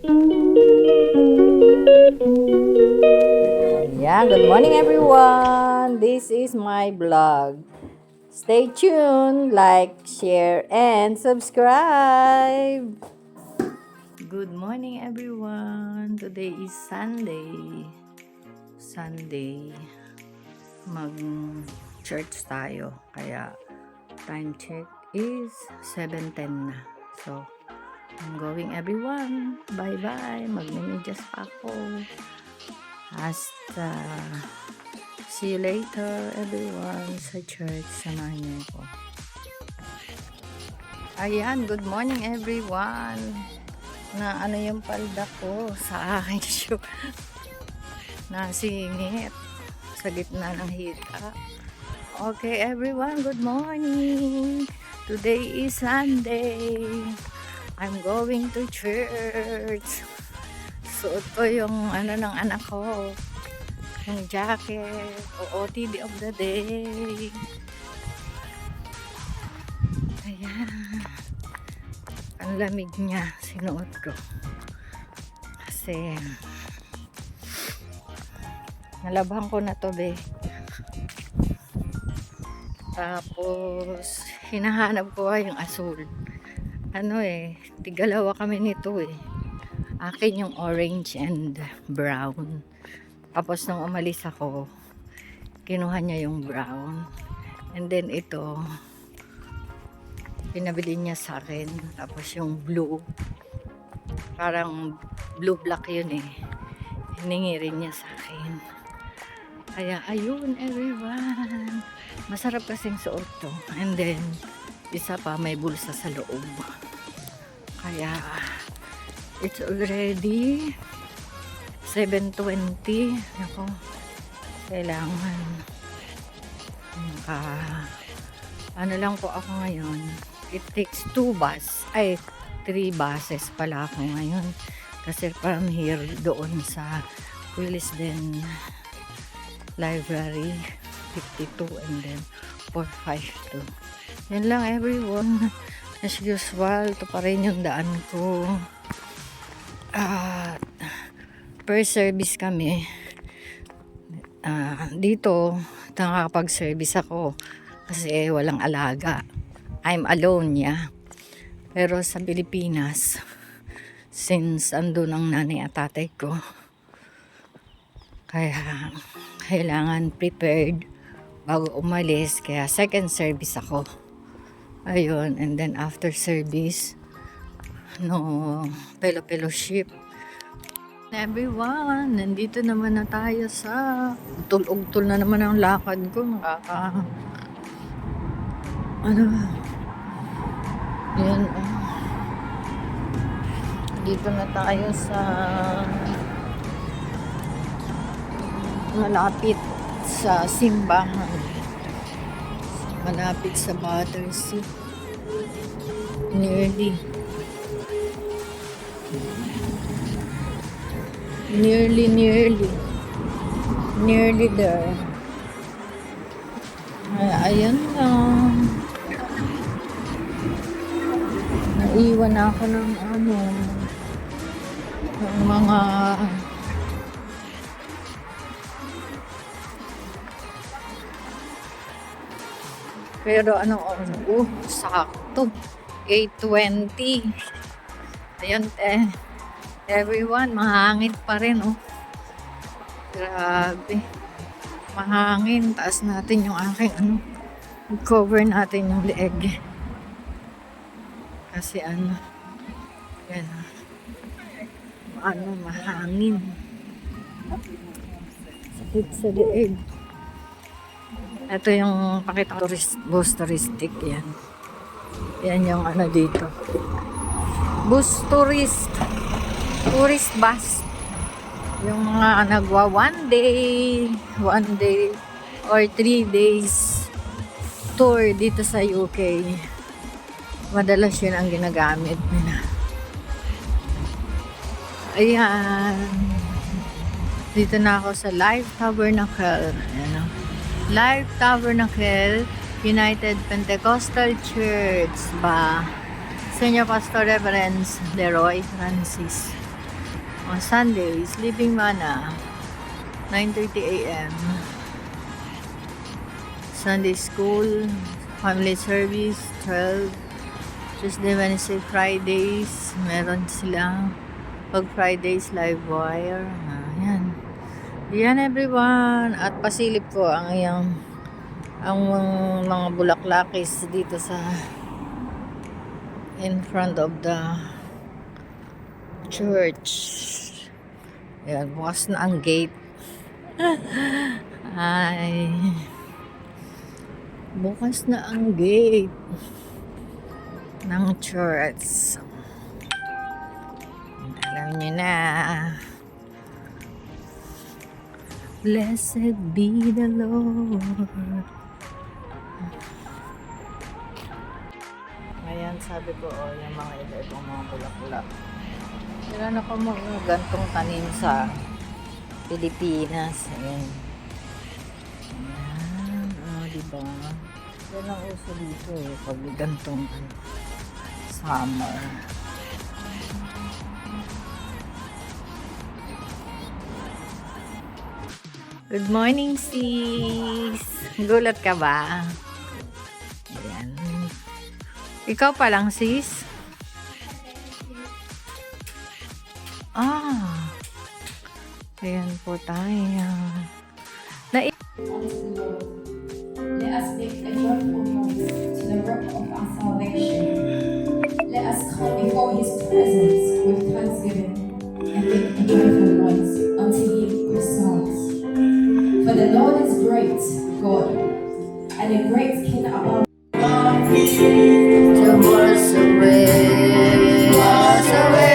Yeah, good morning everyone. This is my vlog. Stay tuned, like, share, and subscribe. Good morning everyone. Today is Sunday. Mag-church tayo. Kaya time check is 7:10 na. So, I'm going everyone. Bye-bye. Magme-medyas pa ako. Hasta. See you later everyone sa church. Samahan niyo ko. Ayan, good morning everyone. Na ano yung palda ko sa aking shoe. Nasingit sa gitna ng hita. Okay everyone, good morning. Today is Sunday. I'm going to church. Suot ko yung ano ng anak ko. Yung jacket. OOTD of the day. Ayan. Ang lamig niya. Sinuot ko. Kasi nalabhan ko na to be. Tapos hinahanap ko yung asul. Tigalawa kami nito eh. Akin yung orange and brown. Tapos nung umalis ako, kinuha niya yung brown. And then ito, pinabili niya sa akin. Tapos yung blue, parang blue black yun eh. Hiningi rin niya sa akin. Kaya ayun everyone. Masarap kasing suot to. And then, isa pa may bulsa sa loob. Kaya, it's already 7:20. Ako, kailangan ano lang po ako ngayon. It takes 3 buses pala ako ngayon. Kasi from here doon sa Willisden Library 52 and then 452. Yan lang everyone. As usual, ito pa rin yung daan ko. Per service kami. Dito, nakakapag-service ako kasi walang alaga. I'm alone, yeah. Pero sa Pilipinas, since andun ang nanay at tatay ko, kaya kailangan prepared bago umalis. Kaya second service ako. Ayun, and then after service, fellowship. Everyone, nandito naman na tayo sa ugtol na naman ang lakad ko. Yan. Dito na tayo sa malapit sa simbahan. Malapit sa Battersea. Nearly there. Ayan lang. Naiwan ako ng mga pero anong oras? Sakto. 8:20. Ayun everyone, mahangin pa rin Grabe. Mahangin. Taas natin yung aking cover natin yung leeg. Kasi yan. Mahangin. Sakit sa leeg. Ito yung pakita bus touristic yan. Yan yung dito. Bus tourist bus. Yung mga nagwa 1 day or 3 days tour dito sa UK. Madalas yun ang ginagamit nila. Ayan. Dito na ako sa Life Tabernacle. Ayan. Life Tabernacle United Pentecostal Church ba? Senior Pastor Reverend Leroy Francis. On Sunday, Sleeping Manna, 9:30 a.m. Sunday School, Family Service, 12. Tuesday, Wednesday, Fridays, meron silang pag Fridays live wire. Ayan. Yan everyone. At pasilip ko ang mga bulaklakis dito sa in front of the church. Ayan, bukas na ang gate. Ay. Bukas na ang gate ng church. Alam niyo na. Blessed be the Lord. Ayan, sabi ko, yung mga iba-ibang mga bulak-bulak. Meron ako mga gantong tanim sa Pilipinas. Ayan. Ayan, diba? Yan ang uso dito pag gantong summer. Good morning, sis. Gulat ka ba? Ayan. Ikaw pa lang, sis? Ayan po tayo. Let us make a joyful noise to the rock of our salvation. Let us come before his presence with thanksgiving and make a joyful noise unto him with songs. For the Lord is great, God, and a great King above. To wash away, wash away.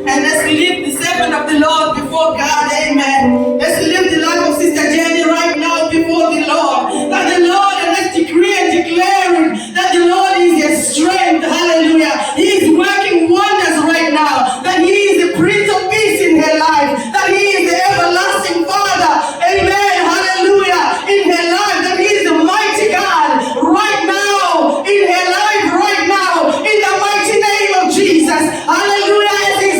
And let's lift the servant of the Lord before God, amen. Let's lift the life of Sister Jenny right now before the Lord. That the Lord, and let's decree and declare that the Lord is your strength, hallelujah. He is working wonders right now. That He is the Prince of Peace in her life. That He is the everlasting Father, amen, hallelujah, in her life. That He is the mighty God right now, in her life right now, in the mighty name of Jesus, hallelujah.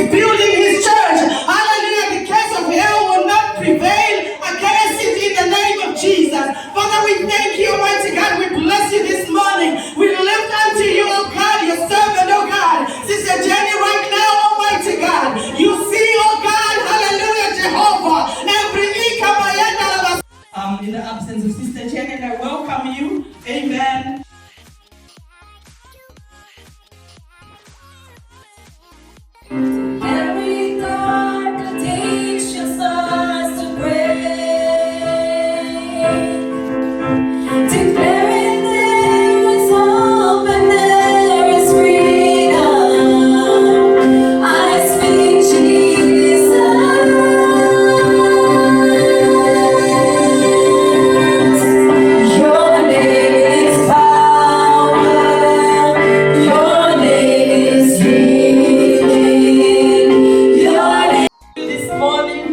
Building his church, hallelujah. The case of hell will not prevail against it in the name of Jesus. Father, we thank you, Almighty God. We bless you this morning. We lift unto you, oh God, your servant, oh God, Sister Jenny, right now, Almighty God. You see, oh God, hallelujah, Jehovah. In the absence of Sister Jenny, I welcome you. Amen. Every dark addiction starts to break, declaring there is hope and there is freedom. I speak Jesus. Your name is power. Your name is This morning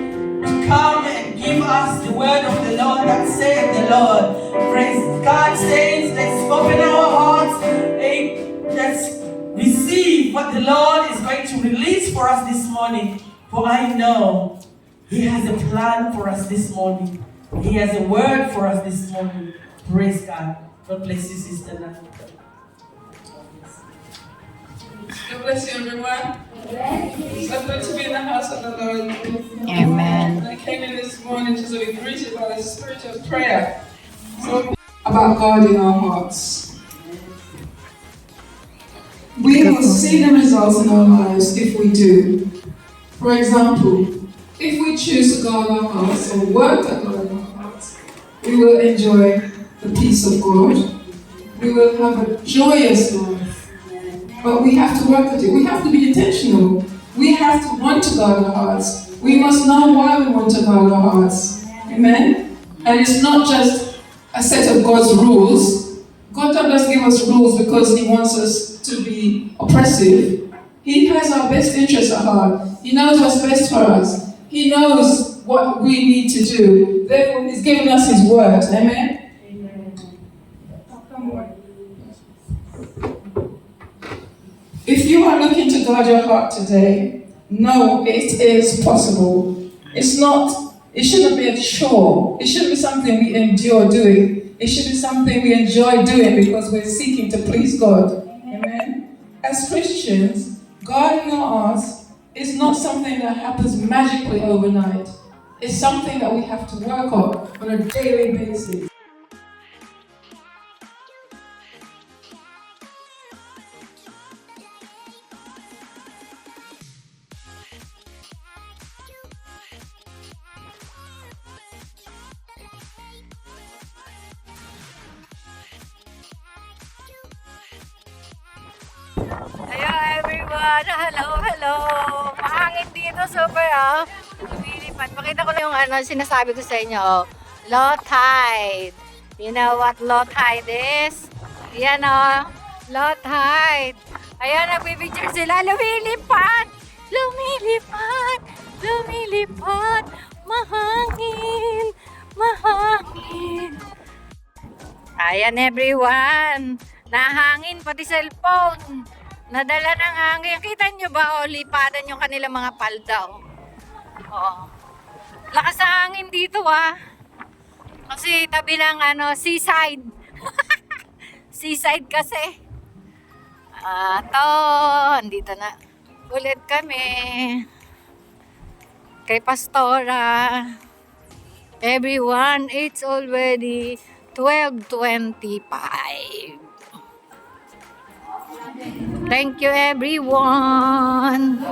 to come and give us the word of the Lord that saith the Lord. Praise God says, let's open our hearts and let's receive what the Lord is going to release for us this morning. For I know He has a plan for us this morning. He has a word for us this morning. Praise God. God bless you, Sister Nana. bless you, everyone. So good to be in the house of the Lord. Amen. I came in this morning to be greeted by the spirit of prayer. So about God in our hearts. We will see the results in our lives if we do. For example, if we choose to guard our hearts or work at guarding our hearts, we will enjoy the peace of God. We will have a joyous life. But we have to work at it. We have to be intentional. We have to want to guard our hearts. We must know why we want to guard our hearts. Amen? And it's not just a set of God's rules. God doesn't give us rules because He wants us to be oppressive. He has our best interests at heart. He knows what's best for us. He knows what we need to do. Therefore, He's given us His word. Amen? If you are looking to guard your heart today, know it is possible. It shouldn't be a chore. It shouldn't be something we endure doing. It should be something we enjoy doing because we're seeking to please God. Amen? As Christians, guarding our hearts is not something that happens magically overnight. It's something that we have to work on a daily basis. Hello everyone! Hello! Mahangin dito, super lumilipad. Pakita ko lang yung sinasabi ko sa inyo. Low tide. You know what low tide is? Yan low tide. Ayan, nagbibigyan sila. Lumilipad! Mahangin! Ayan everyone! Nahangin pati cellphone. Nadala ng hangin. Kita nyo ba lipadan yung kanilang mga palda Lakas ng hangin dito Kasi tabi ng seaside. Seaside kasi. Andito na ulit kami. Kay Pastora. Everyone, it's already 12:25. Thank you everyone.